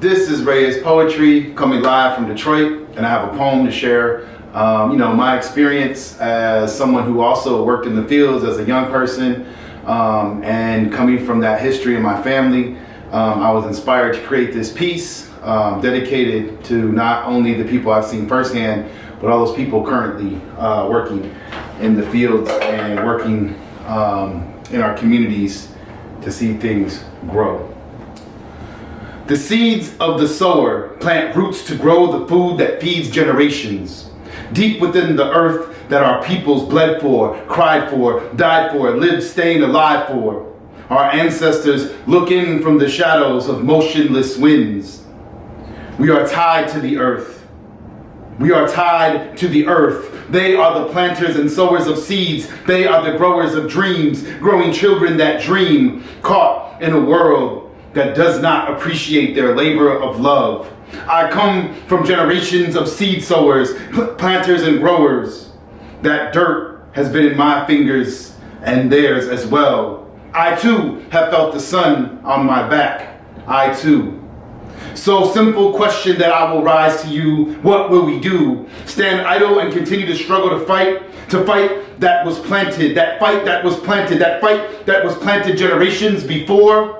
This is Reyes Poetry, coming live from Detroit, and I have a poem to share. My experience as someone who also worked in the fields as a young person, and coming from that history in my family, I was inspired to create this piece dedicated to not only the people I've seen firsthand, but all those people currently working in the fields and working in our communities to see things grow. The seeds of the sower plant roots to grow the food that feeds generations. Deep within the earth that our peoples bled for, cried for, died for, lived staying alive for. Our ancestors look in from the shadows of motionless winds. We are tied to the earth. We are tied to the earth. They are the planters and sowers of seeds. They are the growers of dreams, growing children that dream, caught in a world that does not appreciate their labor of love. I come from generations of seed sowers, planters and growers. That dirt has been in my fingers and theirs as well. I too have felt the sun on my back. I too. So simple question that I will rise to you. What will we do? Stand idle and continue to struggle to fight that was planted, that fight that was planted, that fight that was planted generations before?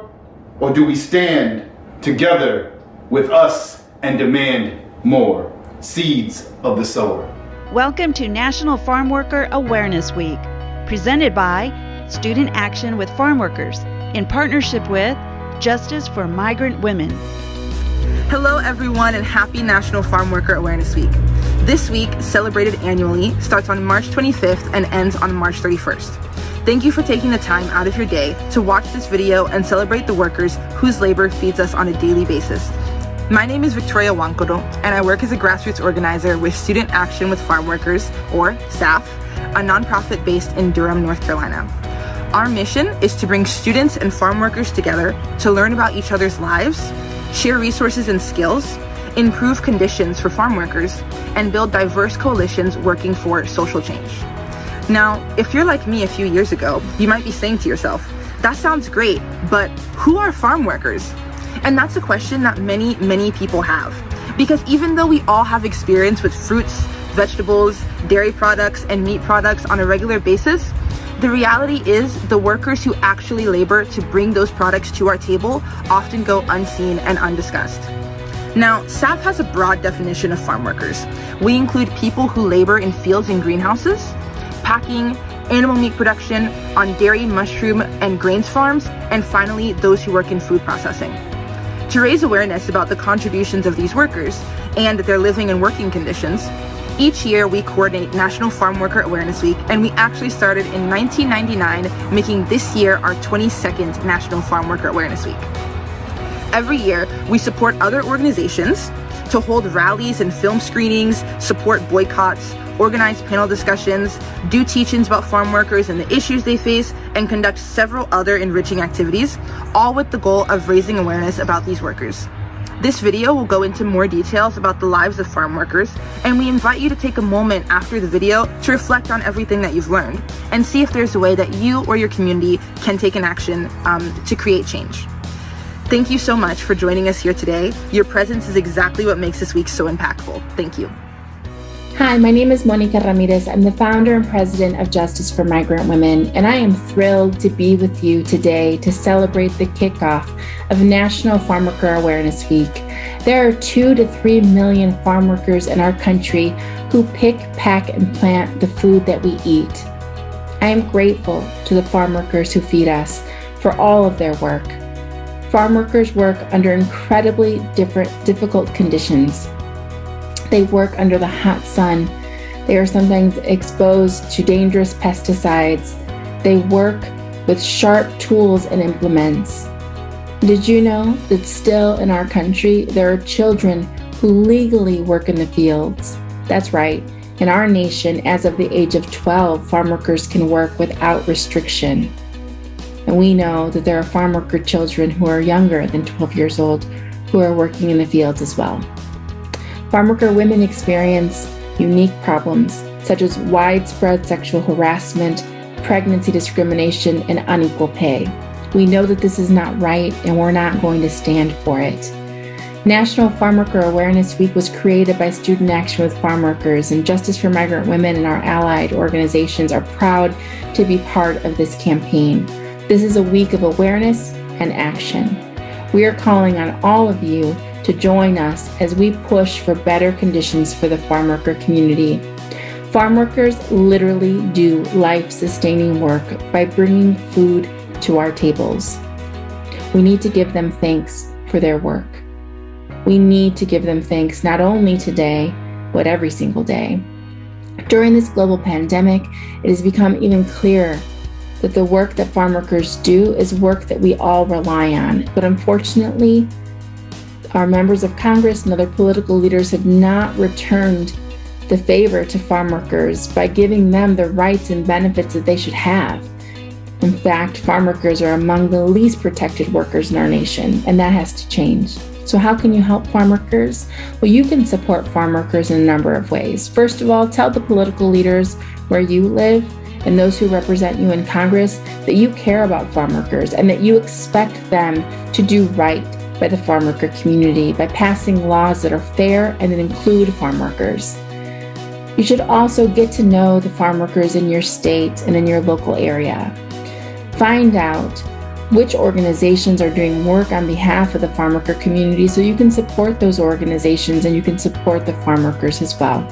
Or do we stand together with us and demand more? Seeds of the sower. Welcome to National Farm Worker Awareness Week, presented by Student Action with Farmworkers in partnership with Justice for Migrant Women. Hello everyone, and happy National Farm Worker Awareness Week. This week, celebrated annually, starts on March 25th and ends on March 31st. Thank you for taking the time out of your day to watch this video and celebrate the workers whose labor feeds us on a daily basis. My name is Victoria Wankoro, and I work as a grassroots organizer with Student Action with Farmworkers, or SAF, a nonprofit based in Durham, North Carolina. Our mission is to bring students and farm workers together to learn about each other's lives, share resources and skills, improve conditions for farm workers, and build diverse coalitions working for social change. Now, if you're like me a few years ago, you might be saying to yourself, that sounds great, but who are farm workers? And that's a question that many people have. Because even though we all have experience with fruits, vegetables, dairy products, and meat products on a regular basis, the reality is the workers who actually labor to bring those products to our table often go unseen and undiscussed. Now, SAF has a broad definition of farm workers. We include people who labor in fields and greenhouses, packing, animal meat production, on dairy, mushroom, and grains farms, and finally, those who work in food processing. To raise awareness about the contributions of these workers and their living and working conditions, each year we coordinate National Farm Worker Awareness Week, and we actually started in 1999, making this year our 22nd National Farm Worker Awareness Week. Every year, we support other organizations to hold rallies and film screenings, support boycotts, organize panel discussions, do teach-ins about farm workers and the issues they face, and conduct several other enriching activities, all with the goal of raising awareness about these workers. This video will go into more details about the lives of farm workers, and we invite you to take a moment after the video to reflect on everything that you've learned and see if there's a way that you or your community can take an action to create change. Thank you so much for joining us here today. Your presence is exactly what makes this week so impactful. Thank you. Hi, my name is Monica Ramirez. I'm the founder and president of Justice for Migrant Women, and I am thrilled to be with you today to celebrate the kickoff of National Farm Worker Awareness Week. There are 2 to 3 million farm workers in our country who pick, pack, and plant the food that we eat. I am grateful to the farm workers who feed us for all of their work. Farm workers work under incredibly difficult conditions. They work under the hot sun. They are sometimes exposed to dangerous pesticides. They work with sharp tools and implements. Did you know that still in our country, there are children who legally work in the fields? That's right. In our nation, as of the age of 12, farm workers can work without restriction. And we know that there are farm worker children who are younger than 12 years old who are working in the fields as well. Farm worker women experience unique problems such as widespread sexual harassment, pregnancy discrimination, and unequal pay. We know that this is not right, and we're not going to stand for it. National Farmworker Awareness Week was created by Student Action with Farmworkers, and Justice for Migrant Women and our allied organizations are proud to be part of this campaign. This is a week of awareness and action. We are calling on all of you to join us as we push for better conditions for the farm worker community. Farm workers literally do life-sustaining work by bringing food to our tables. We need to give them thanks for their work. We need to give them thanks not only today, but every single day. During this global pandemic, it has become even clearer that the work that farm workers do is work that we all rely on. But unfortunately, our members of Congress and other political leaders have not returned the favor to farm workers by giving them the rights and benefits that they should have. In fact, farm workers are among the least protected workers in our nation, and that has to change. So how can you help farm workers? Well, you can support farm workers in a number of ways. First of all, tell the political leaders where you live and those who represent you in Congress that you care about farm workers and that you expect them to do right by the farm worker community by passing laws that are fair and that include farm workers. You should also get to know the farm workers in your state and in your local area. Find out which organizations are doing work on behalf of the farm worker community so you can support those organizations and you can support the farm workers as well.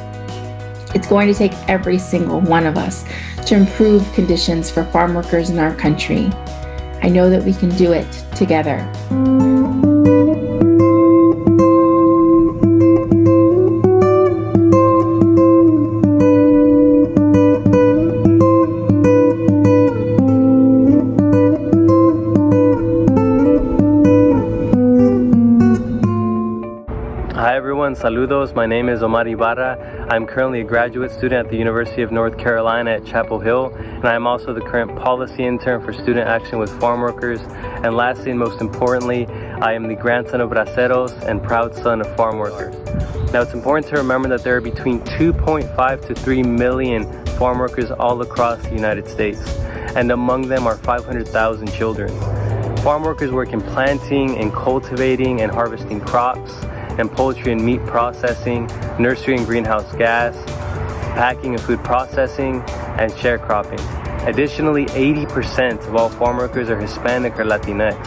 It's going to take every single one of us to improve conditions for farm workers in our country. I know that we can do it together. Hi everyone, saludos. My name is Omar Ibarra. I'm currently a graduate student at the University of North Carolina at Chapel Hill, and I am also the current policy intern for Student Action with Farmworkers. And lastly and most importantly, I am the grandson of braceros and proud son of farm workers. Now it's important to remember that there are between 2.5 to 3 million farm workers all across the United States, and among them are 500,000 children. Farm workers work in planting and cultivating and harvesting crops, and poultry and meat processing, nursery and greenhouse gas, packing and food processing, and sharecropping. Additionally, 80% of all farm workers are Hispanic or Latinx.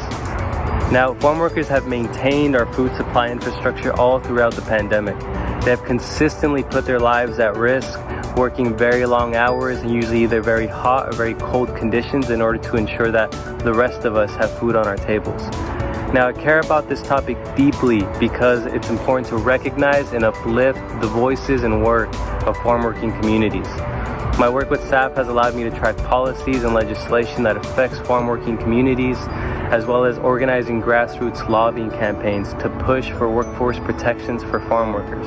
Now, farm workers have maintained our food supply infrastructure all throughout the pandemic. They have consistently put their lives at risk, working very long hours and usually either very hot or very cold conditions in order to ensure that the rest of us have food on our tables. Now, I care about this topic deeply because it's important to recognize and uplift the voices and work of farm working communities. My work with staff has allowed me to track policies and legislation that affects farm working communities, as well as organizing grassroots lobbying campaigns to push for workforce protections for farm workers.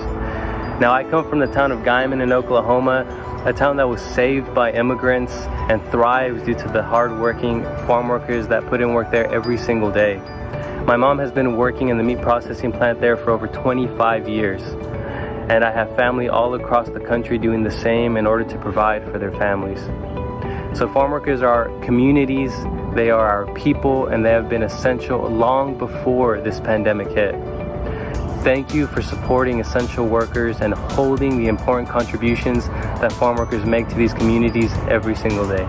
Now, I come from the town of Guymon in Oklahoma, a town that was saved by immigrants and thrives due to the hard-working farm workers that put in work there every single day. My mom has been working in the meat processing plant there for over 25 years, and I have family all across the country doing the same in order to provide for their families. So farm workers are communities, they are our people, and they have been essential long before this pandemic hit. Thank you for supporting essential workers and holding the important contributions that farm workers make to these communities every single day.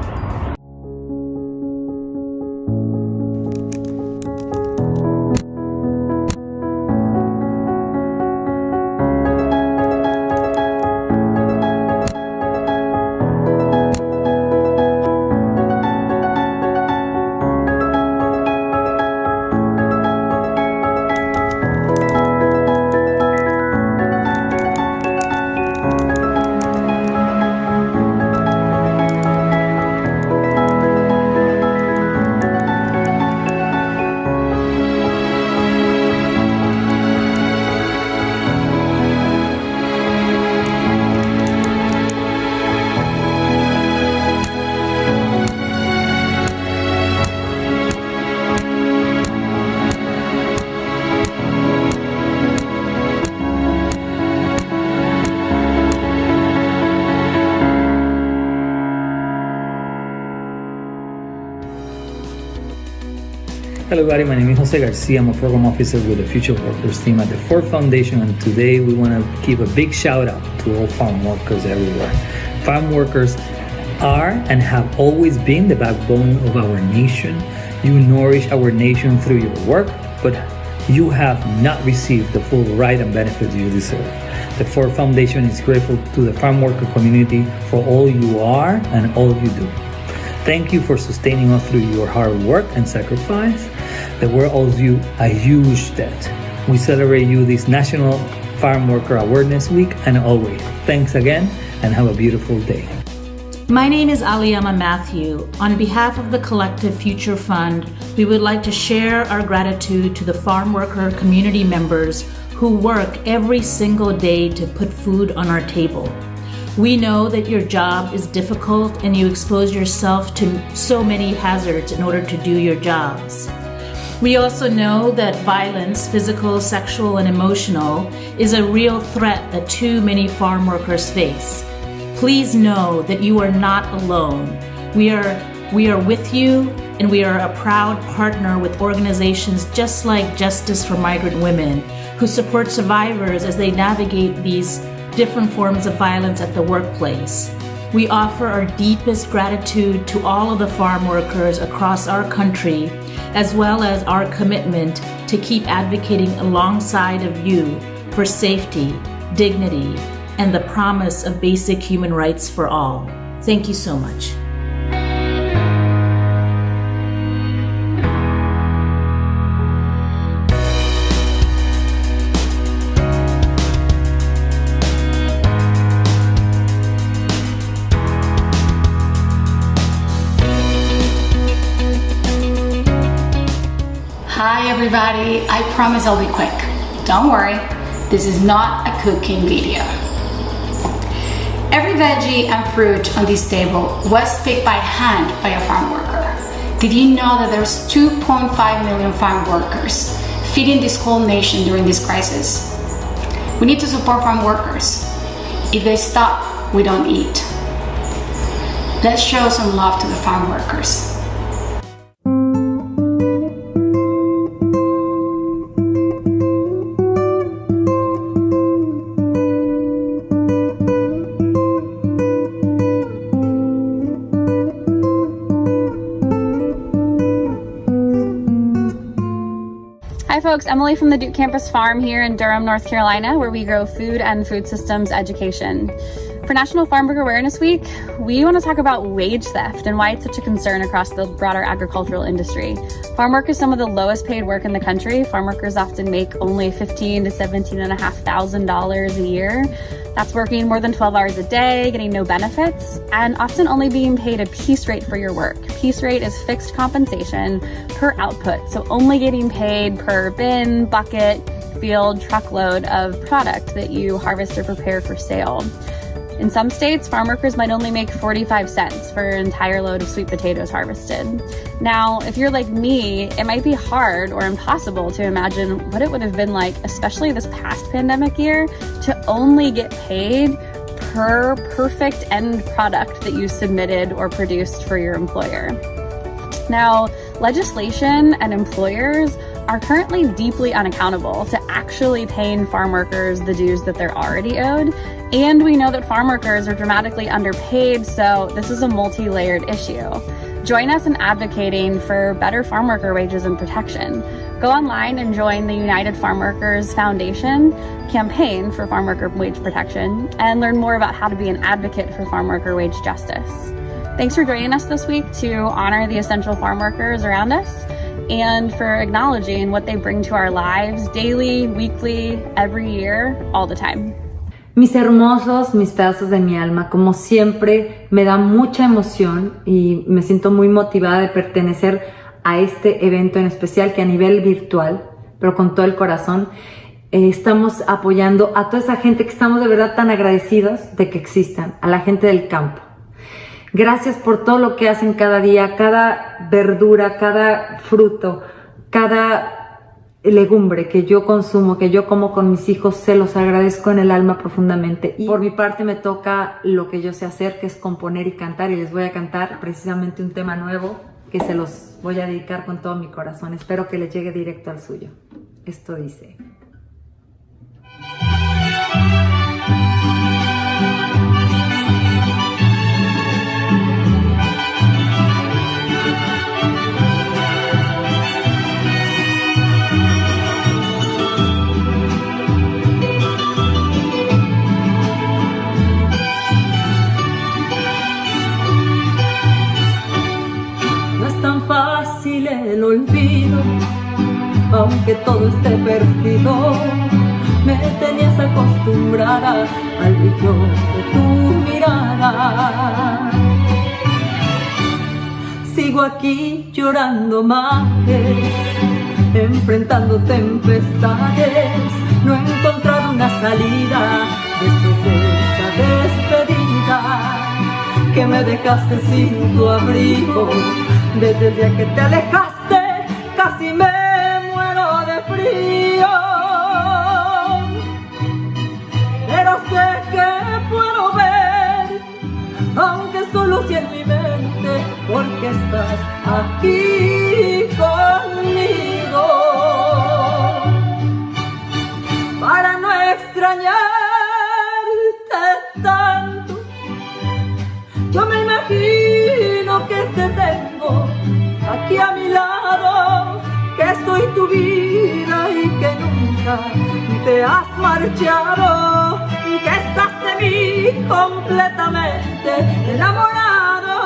Hello everybody, my name is Jose Garcia. I'm a program officer with the Future Workers team at the Ford Foundation, and today we want to give a big shout out to all farm workers everywhere. Farm workers are and have always been the backbone of our nation. You nourish our nation through your work, but you have not received the full right and benefits you deserve. The Ford Foundation is grateful to the farm worker community for all you are and all you do. Thank you for sustaining us through your hard work and sacrifice. The world owes you a huge debt. We celebrate you this National Farm Worker Awareness Week and always. Thanks again and have a beautiful day. My name is Aliyama Matthew. On behalf of the Collective Future Fund, we would like to share our gratitude to the farm worker community members who work every single day to put food on our table. We know that your job is difficult and you expose yourself to so many hazards in order to do your jobs. We also know that violence, physical, sexual, and emotional, is a real threat that too many farm workers face. Please know that you are not alone. We are with you, and we are a proud partner with organizations just like Justice for Migrant Women, who support survivors as they navigate these different forms of violence at the workplace. We offer our deepest gratitude to all of the farm workers across our country, as well as our commitment to keep advocating alongside of you for safety, dignity, and the promise of basic human rights for all. Thank you so much. Hi everybody, I promise I'll be quick. Don't worry, this is not a cooking video. Every veggie and fruit on this table was picked by hand by a farm worker. Did you know that there's 2.5 million farm workers feeding this whole nation during this crisis? We need to support farm workers. If they stop, we don't eat. Let's show some love to the farm workers. Hi folks, Emily from the Duke Campus Farm here in Durham, North Carolina, where we grow food and food systems education. For National Farm Worker Awareness Week, we want to talk about wage theft and why it's such a concern across the broader agricultural industry. Farm work is some of the lowest paid work in the country. Farm workers often make only $15,000 to $17,500 a year. That's working more than 12 hours a day, getting no benefits, and often only being paid a piece rate for your work. Piece rate is fixed compensation per output, so only getting paid per bin, bucket, field, truckload of product that you harvest or prepare for sale. In some states, farm workers might only make 45 cents for an entire load of sweet potatoes harvested. Now, if you're like me, it might be hard or impossible to imagine what it would have been like, especially this past pandemic year, to only get paid per perfect end product that you submitted or produced for your employer. Now, legislation and employers are currently deeply unaccountable to actually paying farm workers the dues that they're already owed. And we know that farm workers are dramatically underpaid, so this is a multi-layered issue. Join us in advocating for better farm worker wages and protection. Go online and join the United Farm Workers Foundation campaign for farm worker wage protection and learn more about how to be an advocate for farm worker wage justice. Thanks for joining us this week to honor the essential farm workers around us and for acknowledging what they bring to our lives daily, weekly, every year, all the time. Mis hermosos, mis pedazos de mi alma, como siempre, me da mucha emoción y me siento muy motivada de pertenecer a este evento en especial que a nivel virtual, pero con todo el corazón, estamos apoyando a toda esa gente que estamos de verdad tan agradecidos de que existan, a la gente del campo. Gracias por todo lo que hacen cada día, cada verdura, cada fruto, cada legumbre que yo consumo, que yo como con mis hijos, se los agradezco en el alma profundamente. Y por mi parte me toca lo que yo sé hacer, que es componer y cantar, y les voy a cantar precisamente un tema nuevo que se los voy a dedicar con todo mi corazón. Espero que les llegue directo al suyo. Esto dice: el olvido, aunque todo esté perdido, me tenías acostumbrada al brillo de tu mirada. Sigo aquí llorando mares, enfrentando tempestades, no he encontrado una salida después de esa despedida que me dejaste sin tu abrigo. Desde el día que te alejaste, casi me muero de frío. Pero sé que puedo ver, aunque solo sea en mi mente, porque estás aquí conmigo. Para no extrañarte tanto, yo me imagino que te tengo aquí a mi lado, que soy tu vida y que nunca te has marchado, que estás de mí completamente enamorado.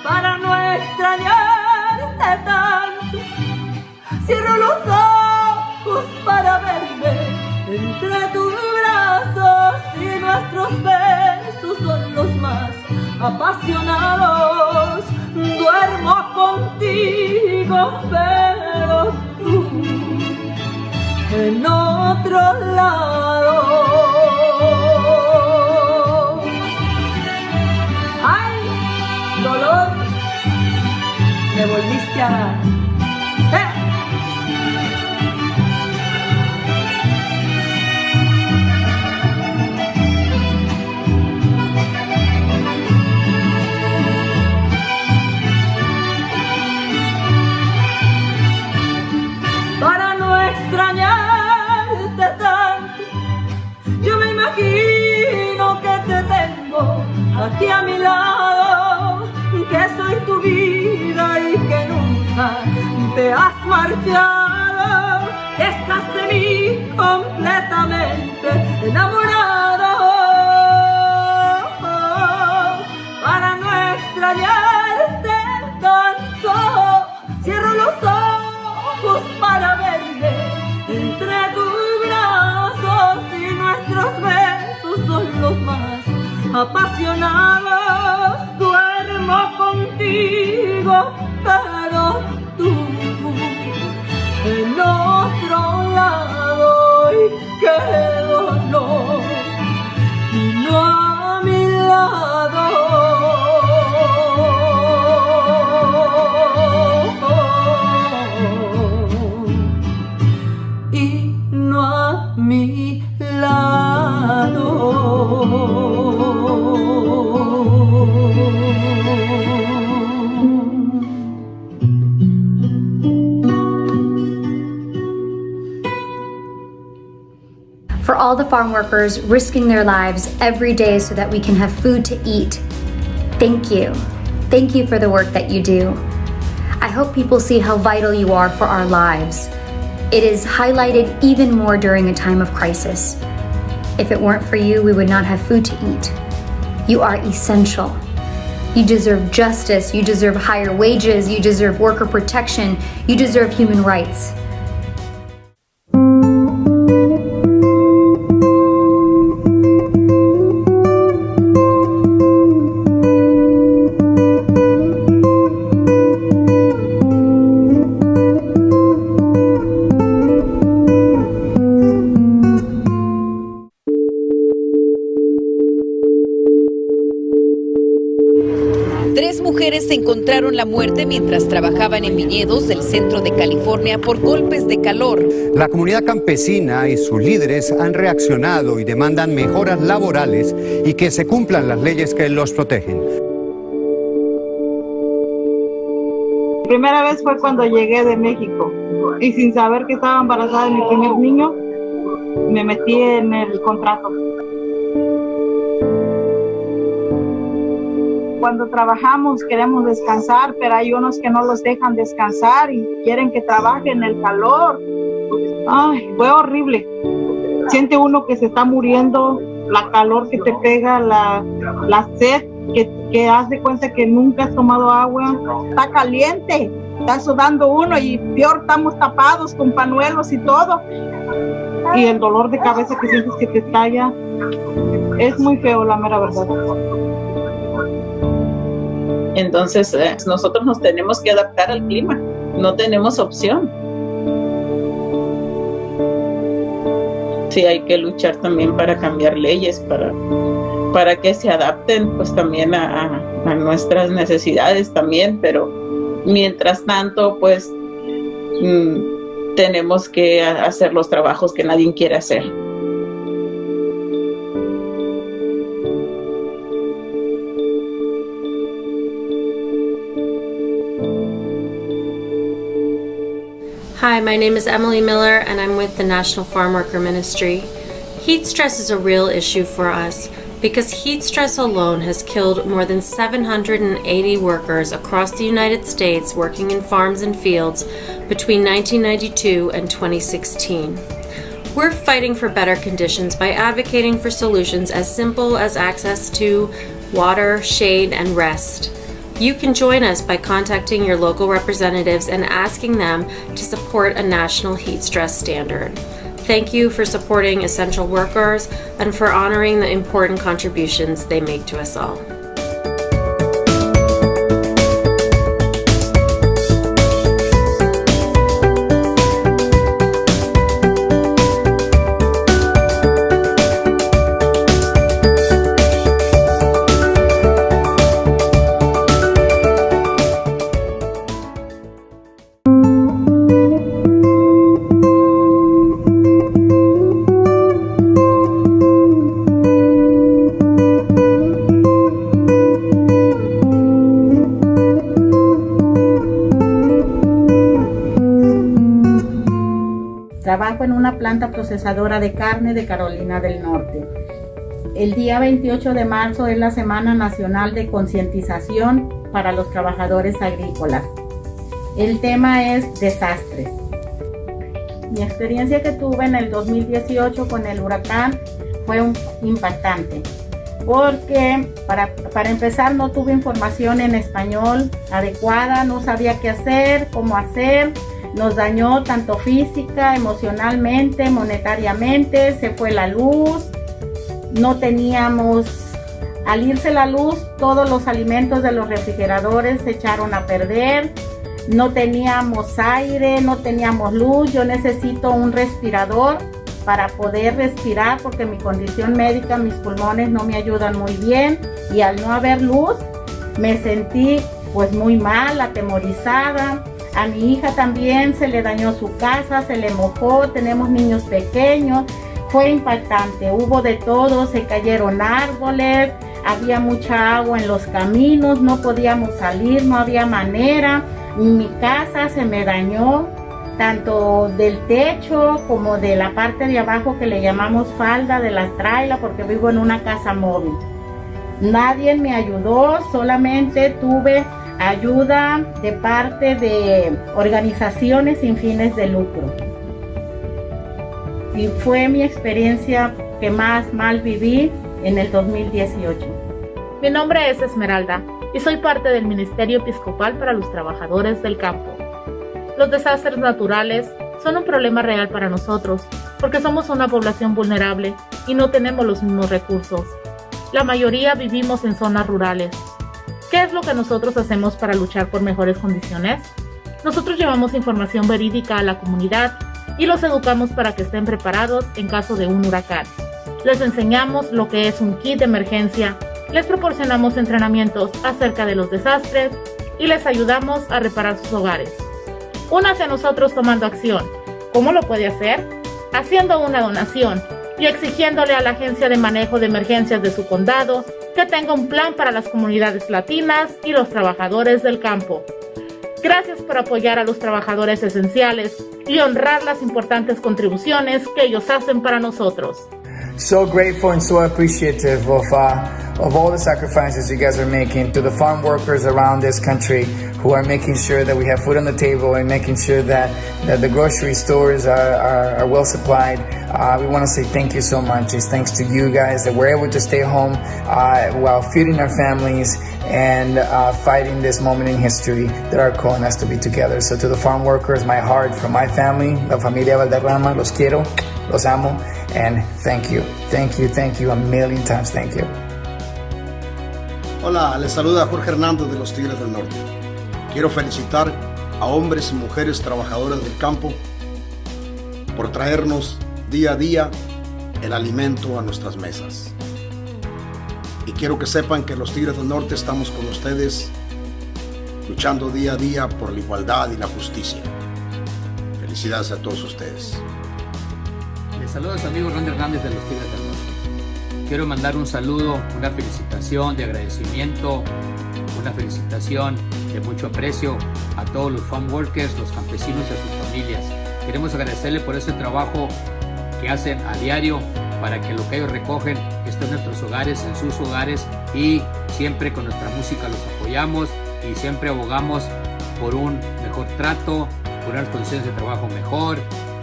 Para no extrañarte tanto, cierro los ojos para verme entre tus brazos y nuestros besos son los más apasionados. Duermo contigo, pero tú en otro lado. ¡Ay, dolor! Me volviste a dar. Para no extrañarte tanto, yo me imagino que te tengo aquí a mi lado, que soy tu vida y que nunca te has marchado, que estás de mí completamente enamorado. Para no extrañarte tanto, cierro los ojos para verme entre tus brazos y nuestros besos son los más apasionados. Duermo contigo, pero tú en otro lado, y qué dolor, y no a mi lado. Mi lado. For all the farm workers risking their lives every day so that we can have food to eat, thank you. Thank you for the work that you do. I hope people see how vital you are for our lives. It is highlighted even more during a time of crisis. If it weren't for you, we would not have food to eat. You are essential. You deserve justice, you deserve higher wages, you deserve worker protection, you deserve human rights. Se encontraron la muerte mientras trabajaban en viñedos del centro de California por golpes de calor. La comunidad campesina y sus líderes han reaccionado y demandan mejoras laborales y que se cumplan las leyes que los protegen. primera vez fue cuando llegué de México y sin saber que estaba embarazada de mi primer niño, me metí en el contrato. Cuando trabajamos queremos descansar, pero hay unos que no los dejan descansar y quieren que trabaje en el calor. Ay, fue horrible. Siente uno que se está muriendo, la calor que te pega, la sed, que haz de cuenta que nunca has tomado agua. Está caliente, está sudando uno y peor estamos tapados con pañuelos y todo. Y el dolor de cabeza que sientes que te estalla, es muy feo, la mera verdad. Entonces, nosotros nos tenemos que adaptar al clima, no tenemos opción. Sí, hay que luchar también para cambiar leyes, para que se adapten pues también a nuestras necesidades también, pero mientras tanto pues tenemos que hacer los trabajos que nadie quiere hacer. Hi, my name is Emily Miller and I'm with the National Farmworker Ministry. Heat stress is a real issue for us because heat stress alone has killed more than 780 workers across the United States working in farms and fields between 1992 and 2016. We're fighting for better conditions by advocating for solutions as simple as access to water, shade, and rest. You can join us by contacting your local representatives and asking them to support a national heat stress standard. Thank you for supporting essential workers and for honoring the important contributions they make to us all. Trabajo en una planta procesadora de carne de Carolina del Norte. El día 28 de marzo es la Semana Nacional de Concientización para los Trabajadores Agrícolas. El tema es desastres. Mi experiencia que tuve en el 2018 con el huracán fue impactante, porque para empezar no tuve información en español adecuada, no sabía qué hacer, cómo hacer. Nos dañó tanto física, emocionalmente, monetariamente, se fue la luz, no teníamos, al irse la luz, todos los alimentos de los refrigeradores se echaron a perder, no teníamos aire, no teníamos luz. Yo necesito un respirador para poder respirar porque mi condición médica, mis pulmones no me ayudan muy bien, y al no haber luz me sentí pues muy mal, atemorizada. A mi hija también se le dañó su casa, se le mojó, tenemos niños pequeños, fue impactante, hubo de todo, se cayeron árboles, había mucha agua en los caminos, no podíamos salir, no había manera. Mi casa se me dañó, tanto del techo como de la parte de abajo que le llamamos falda de la traila, porque vivo en una casa móvil. Nadie me ayudó, solamente tuve ayuda de parte de organizaciones sin fines de lucro. Y fue mi experiencia que más mal viví en el 2018. Mi nombre es Esmeralda y soy parte del Ministerio Episcopal para los Trabajadores del Campo. Los desastres naturales son un problema real para nosotros porque somos una población vulnerable y no tenemos los mismos recursos. La mayoría vivimos en zonas rurales. ¿Qué es lo que nosotros hacemos para luchar por mejores condiciones? Nosotros llevamos información verídica a la comunidad y los educamos para que estén preparados en caso de un huracán. Les enseñamos lo que es un kit de emergencia, les proporcionamos entrenamientos acerca de los desastres y les ayudamos a reparar sus hogares. Únase a nosotros tomando acción. ¿Cómo lo puede hacer? Haciendo una donación y exigiéndole a la Agencia de Manejo de Emergencias de su condado que tenga un plan para las comunidades latinas y los trabajadores del campo. Gracias por apoyar a los trabajadores esenciales y honrar las importantes contribuciones que ellos hacen para nosotros. So grateful and so appreciative of all the sacrifices you guys are making, to the farm workers around this country who are making sure that we have food on the table and making sure that the grocery stores are well supplied. We want to say thank you so much. It's thanks to you guys that we're able to stay home while feeding our families and fighting this moment in history that are calling us to be together. So to the farm workers, my heart from my family, la familia Valderrama, los quiero, los amo, and thank you a million times, thank you. Hola, les saluda Jorge Hernández de los Tigres del Norte. Quiero felicitar a hombres y mujeres trabajadores del campo por traernos día a día el alimento a nuestras mesas. Y quiero que sepan que los Tigres del Norte estamos con ustedes luchando día a día por la igualdad y la justicia. Felicidades a todos ustedes. Les saluda a su amigo Ron Hernández de los Tigres del Norte. Quiero mandar un saludo, una felicitación de agradecimiento, una felicitación de mucho aprecio a todos los farmworkers, los campesinos y a sus familias. Queremos agradecerle por ese trabajo que hacen a diario para que lo que ellos recogen esté en nuestros hogares, en sus hogares, y siempre con nuestra música los apoyamos y siempre abogamos por un mejor trato, por unas condiciones de trabajo mejor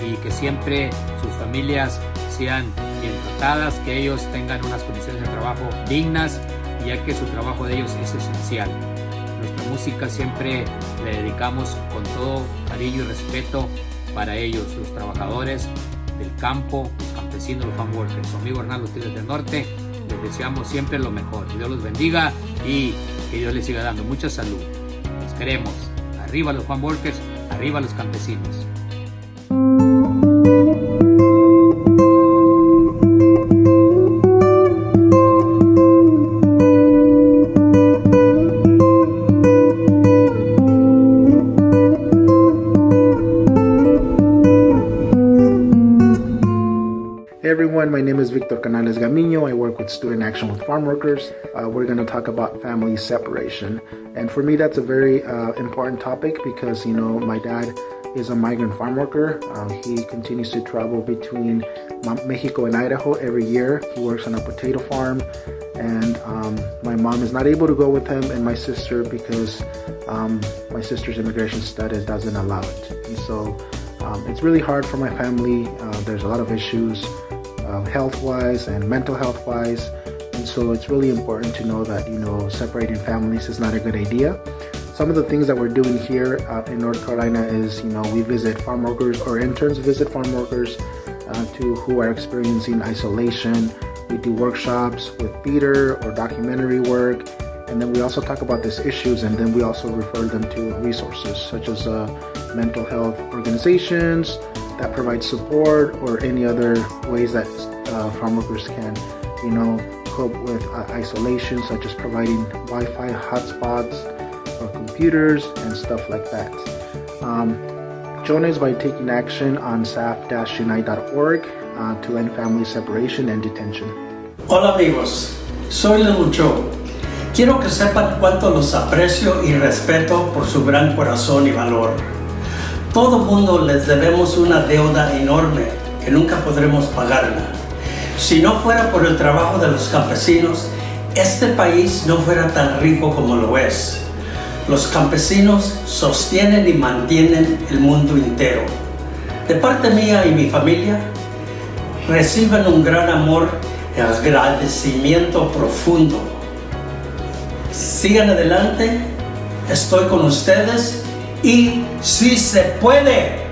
y que siempre sus familias sean bien tratadas, que ellos tengan unas condiciones de trabajo dignas, ya que su trabajo de ellos es esencial. Nuestra música siempre le dedicamos con todo cariño y respeto para ellos, los trabajadores del campo, los campesinos, los farmworkers. Su amigo Hernán, los Tigres del Norte, les deseamos siempre lo mejor. Que Dios los bendiga y que Dios les siga dando mucha salud. Los queremos. Arriba los farmworkers, arriba los campesinos. Hey everyone, my name is Victor Canales Gamino. I work with Student Action with Farmworkers. We're going to talk about family separation. And for me, that's a very important topic because, you know, my dad is a migrant farm worker. He continues to travel between Mexico and Idaho every year. He works on a potato farm. And my mom is not able to go with him and my sister because my sister's immigration status doesn't allow it. And so it's really hard for my family. There's a lot of issues. Health-wise and mental health-wise, and so it's really important to know that, you know, separating families is not a good idea. Some of the things that we're doing here in North Carolina is, you know, we visit farm workers, or interns visit farm workers who are experiencing isolation. We do workshops with theater or documentary work, and then we also talk about these issues, and then we also refer them to resources such as mental health organizations that provide support, or any other ways that farm workers can, you know, cope with isolation, such as providing Wi-Fi hotspots or computers and stuff like that. Join us by taking action on saf-unite.org to end family separation and detention. Hola amigos, soy Little Joe. Quiero que sepan cuánto los aprecio y respeto por su gran corazón y valor. Todo mundo les debemos una deuda enorme que nunca podremos pagarla. Si no fuera por el trabajo de los campesinos, este país no fuera tan rico como lo es. Los campesinos sostienen y mantienen el mundo entero. De parte mía y mi familia, reciben un gran amor y agradecimiento profundo. Sigan adelante, estoy con ustedes. Y sí se puede.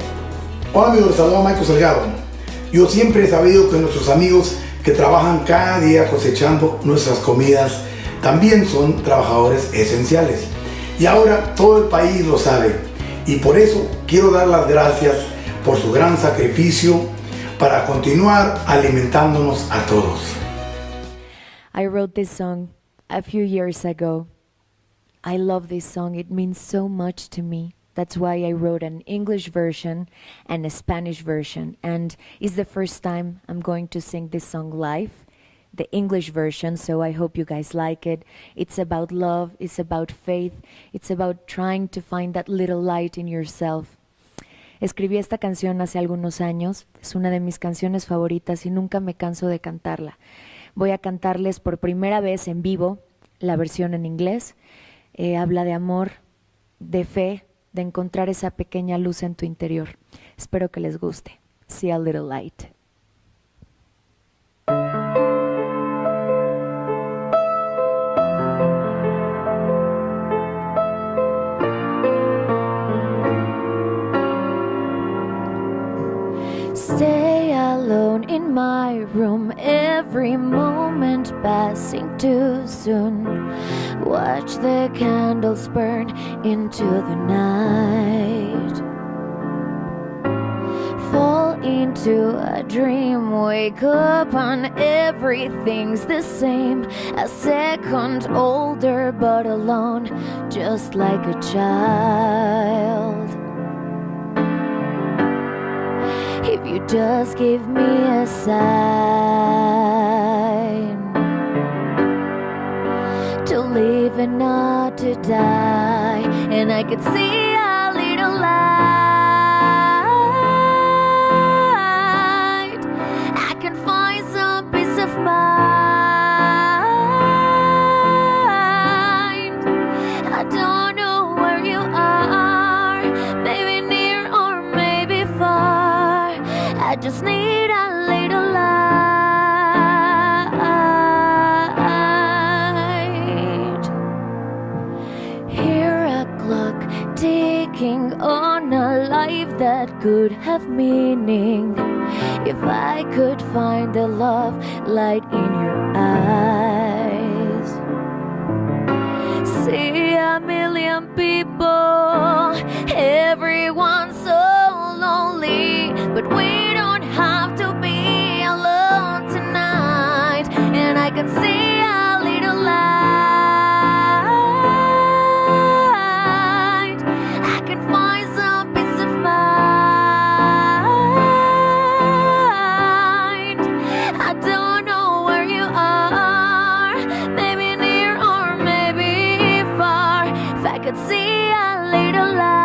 Hola amigos, les saluda Michael Salgado. Yo siempre he sabido que nuestros amigos que trabajan cada día cosechando nuestras comidas también son trabajadores esenciales. Y ahora todo el país lo sabe. Y por eso quiero dar las gracias por su gran sacrificio para continuar alimentándonos a todos. I wrote this song a few years ago. I love this song. It means so much to me. That's why I wrote an English version and a Spanish version. And it's the first time I'm going to sing this song live the English version, so I hope you guys like it. It's about love, it's about faith, it's about trying to find that little light in yourself. Escribí esta canción hace algunos años, es una de mis canciones favoritas y nunca me canso de cantarla. Voy a cantarles por primera vez en vivo la versión en inglés. Habla de amor, de fe, de encontrar esa pequeña luz en tu interior. Espero que les guste. See a little light. Stay alone in my room, every moment passing too soon. Watch the candles burn into the night. Fall into a dream, wake up and everything's the same. A second older but alone, just like a child. If you just give me a sign to live and not to die, and I could see a little light, I can find some peace of mind. I don't know where you are, maybe near or maybe far, I just need a little light. Hear a clock ticking on a life that could have meaning. If I could find the love light in your eyes. See a million people, everyone's so lonely, but we don't have to be alone tonight. And I can see a little light, I can find some peace of mind. I don't know where you are, maybe near or maybe far. If I could see a little light.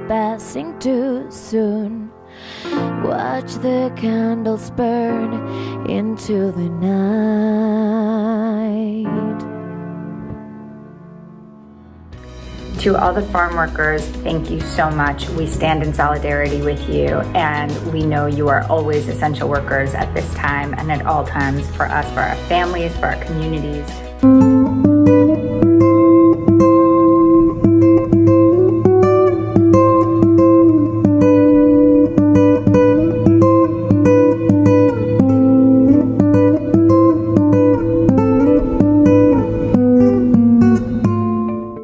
Passing too soon. Watch the candles burn into the night. To all the farm workers, thank you so much. We stand in solidarity with you, and we know you are always essential workers at this time and at all times for us, for our families, for our communities.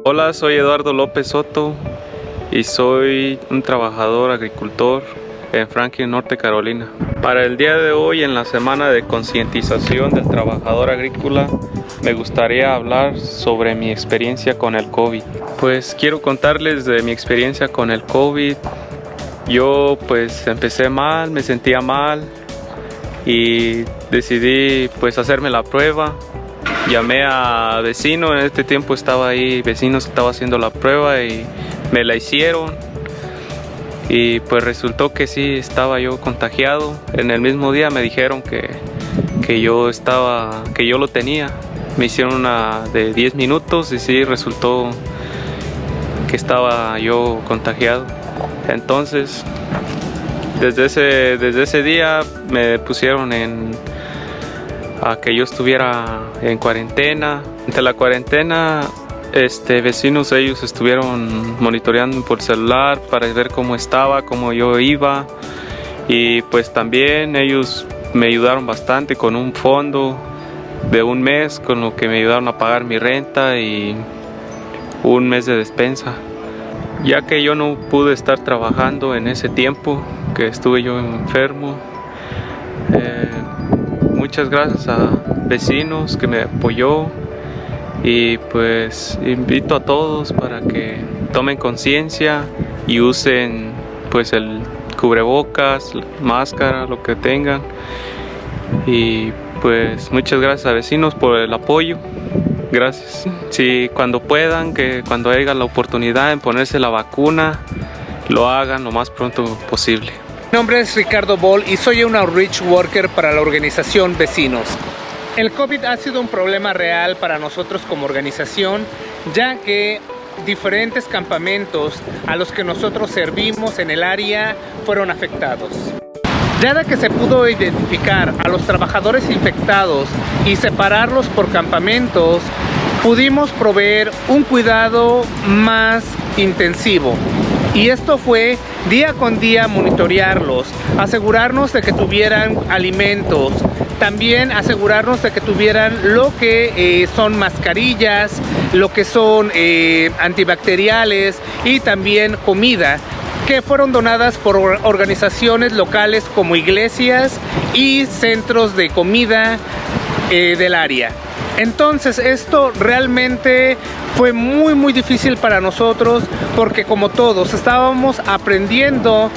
Hola, soy Eduardo López Soto y soy un trabajador agricultor en Franklin, Norte Carolina. Para el día de hoy, en la semana de concientización del trabajador agrícola, me gustaría hablar sobre mi experiencia con el COVID. Pues quiero contarles de mi experiencia con el COVID. Yo pues empecé mal, me sentía mal y decidí pues hacerme la prueba. Llamé a vecino, en este tiempo estaba ahí vecinos que estaba haciendo la prueba y me la hicieron y pues resultó que sí estaba yo contagiado. En el mismo día me dijeron que yo lo tenía. Me hicieron una de 10 minutos y sí resultó que estaba yo contagiado. Entonces desde ese día me pusieron a que yo estuviera en cuarentena. Ante la cuarentena, vecinos ellos estuvieron monitoreando por celular para ver cómo estaba, cómo yo iba, y pues también ellos me ayudaron bastante con un fondo de un mes, con lo que me ayudaron a pagar mi renta y un mes de despensa. Ya que yo no pude estar trabajando en ese tiempo que estuve yo enfermo, muchas gracias a vecinos que me apoyó y pues invito a todos para que tomen conciencia y usen pues el cubrebocas, máscara, lo que tengan, y pues muchas gracias a vecinos por el apoyo. Gracias. Si cuando puedan, que cuando haya la oportunidad de ponerse la vacuna, lo hagan lo más pronto posible. Mi nombre es Ricardo Boll y soy un outreach worker para la organización Vecinos. El COVID ha sido un problema real para nosotros como organización, ya que diferentes campamentos a los que nosotros servimos en el área fueron afectados. Ya que se pudo identificar a los trabajadores infectados y separarlos por campamentos, pudimos proveer un cuidado más intensivo. Y esto fue día con día monitorearlos, asegurarnos de que tuvieran alimentos, también asegurarnos de que tuvieran lo que son mascarillas, lo que son antibacteriales y también comida, que fueron donadas por organizaciones locales como iglesias y centros de comida del área. Entonces esto realmente fue muy difícil para nosotros, porque como todos estábamos aprendiendo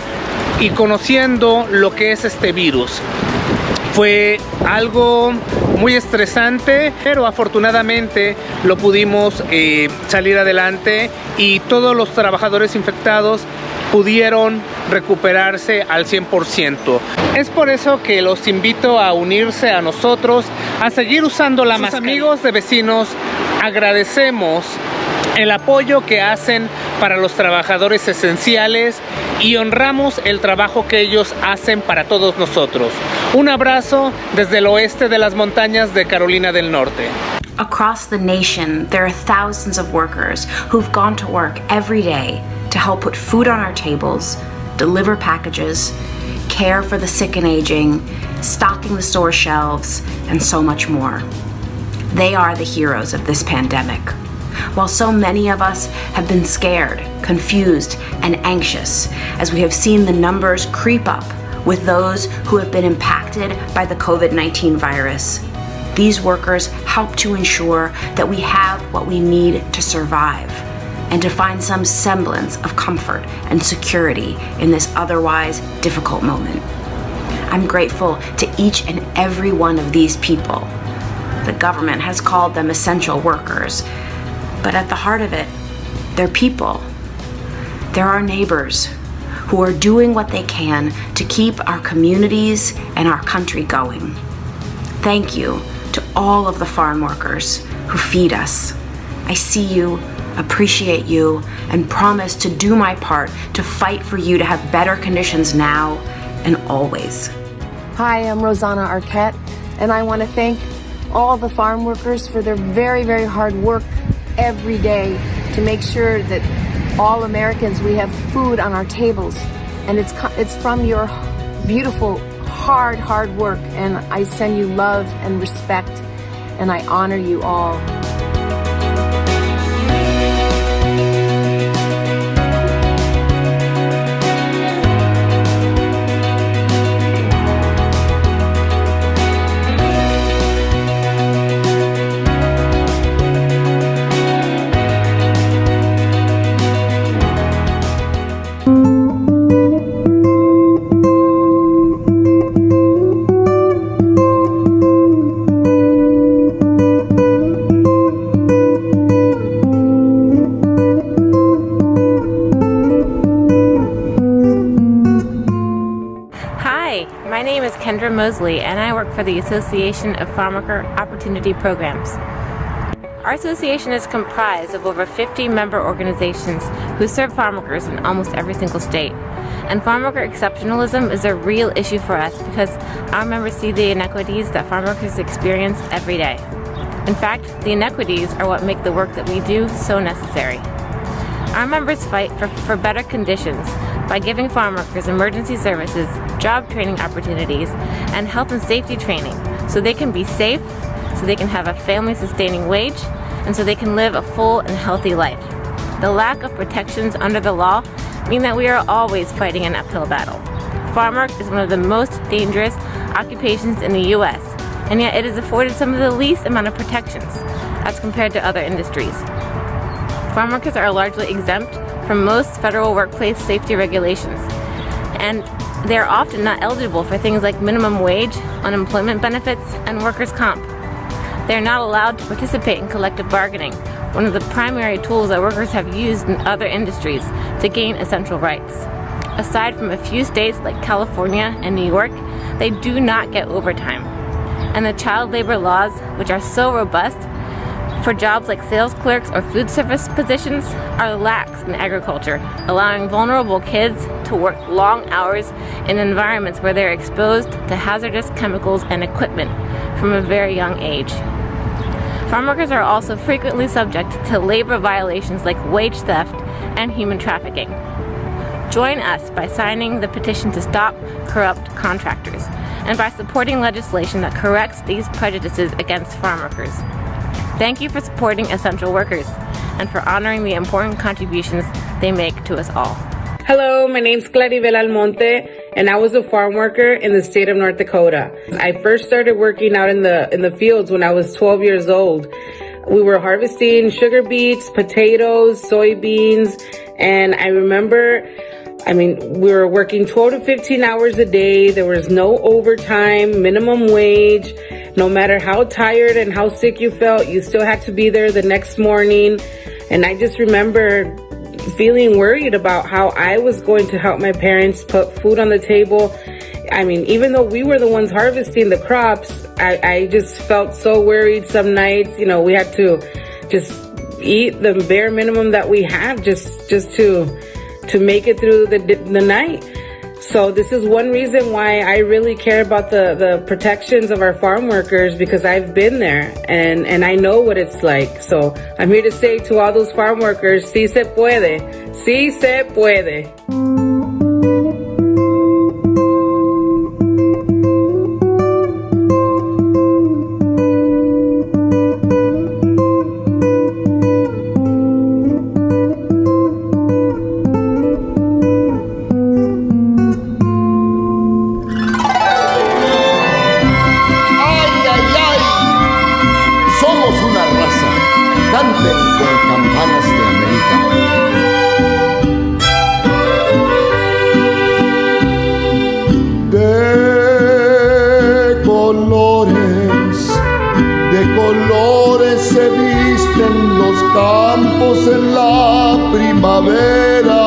y conociendo lo que es este virus. Fue algo muy estresante, pero afortunadamente lo pudimos salir adelante y todos los trabajadores infectados pudieron recuperarse al 100%. Es por eso que los invito a unirse a nosotros, a seguir usando la mascarilla. Amigos de Vecinos, agradecemos el apoyo que hacen para los trabajadores esenciales y honramos el trabajo que ellos hacen para todos nosotros. Un abrazo desde el oeste de las montañas de Carolina del Norte. Across the nation, there are thousands of workers who've gone to work every day to help put food on our tables, deliver packages, care for the sick and aging, stocking the store shelves, and so much more. They are the heroes of this pandemic. While so many of us have been scared, confused, and anxious as we have seen the numbers creep up with those who have been impacted by the COVID-19 virus, these workers help to ensure that we have what we need to survive and to find some semblance of comfort and security in this otherwise difficult moment. I'm grateful to each and every one of these people. The government has called them essential workers, but at the heart of it, they're people. They're our neighbors who are doing what they can to keep our communities and our country going. Thank you to all of the farm workers who feed us. I see you, appreciate you, and promise to do my part to fight for you to have better conditions now and always. Hi, I'm Rosanna Arquette, and I want to thank all the farm workers for their very hard work every day to make sure that all Americans, we have food on our tables. And it's from your beautiful, hard work, and I send you love and respect, and I honor you all. Kendra Mosley, and I work for the Association of Farmworker Opportunity Programs. Our association is comprised of over 50 member organizations who serve farmworkers in almost every single state. And farmworker exceptionalism is a real issue for us because our members see the inequities that farmworkers experience every day. In fact, the inequities are what make the work that we do so necessary. Our members fight for better conditions by giving farmworkers emergency services, job training opportunities, and health and safety training so they can be safe, so they can have a family-sustaining wage, and so they can live a full and healthy life. The lack of protections under the law mean that we are always fighting an uphill battle. Farm work is one of the most dangerous occupations in the U.S., and yet it is afforded some of the least amount of protections as compared to other industries. Farm workers are largely exempt from most federal workplace safety regulations, and they are often not eligible for things like minimum wage, unemployment benefits, and workers' comp. They are not allowed to participate in collective bargaining, one of the primary tools that workers have used in other industries to gain essential rights. Aside from a few states like California and New York, they do not get overtime. And the child labor laws, which are so robust for jobs like sales clerks or food service positions, are lax in agriculture, allowing vulnerable kids to work long hours in environments where they're exposed to hazardous chemicals and equipment from a very young age. Farm workers are also frequently subject to labor violations like wage theft and human trafficking. Join us by signing the petition to stop corrupt contractors and by supporting legislation that corrects these prejudices against farm workers. Thank you for supporting essential workers and for honoring the important contributions they make to us all. Hello, my name's Claribel Almonte, and I was a farm worker in the state of North Dakota. I first started working out in the fields when I was 12 years old. We were harvesting sugar beets, potatoes, soybeans, and I remember, we were working 12 to 15 hours a day. There was no overtime, minimum wage. No matter how tired and how sick you felt, you still had to be there the next morning. And I just remember feeling worried about how I was going to help my parents put food on the table. Even though we were the ones harvesting the crops, I just felt so worried some nights. We had to just eat the bare minimum that we have just to make it through the night. So this is one reason why I really care about the protections of our farm workers, because I've been there and I know what it's like. So I'm here to say to all those farm workers, sí se puede, sí se puede. En la primavera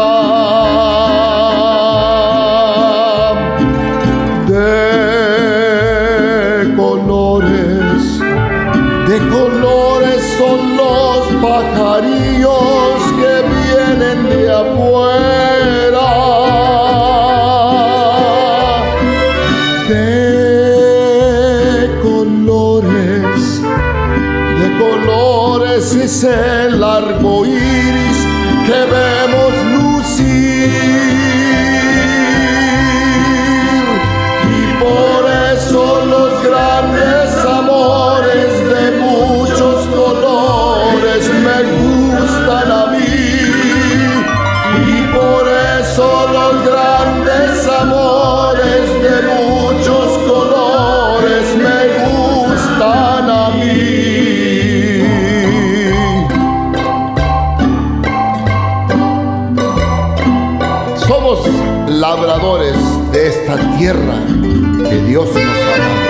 de colores son los pajarillos que vienen de afuera, de colores es el arco iris que vemos lucir, y por eso los grandes amores de muchos colores me gustan a mí, y por eso los grandes amores de muchos colores me gustan a mí. Labradores de esta tierra que Dios nos ha dado.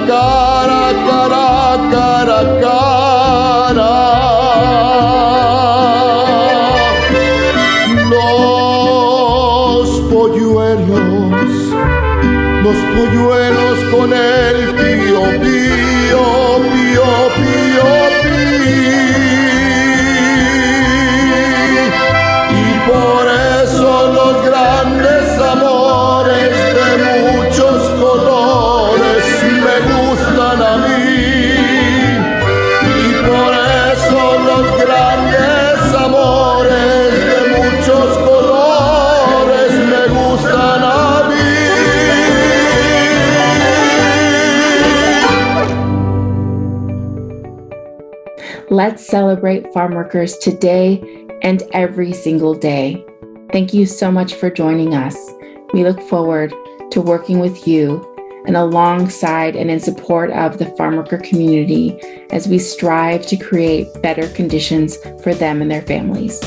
cara, cara, cara, cara. Los polluelos con el pío, pío, pío, pío, pío. Y por eso los grandes amores de muchos colores me gustan a mí. Y por eso los grandes amores de muchos colores me gustan a mí. Let's celebrate farm workers today and every single day. Thank you so much for joining us. We look forward to working with you and alongside and in support of the farm worker community as we strive to create better conditions for them and their families.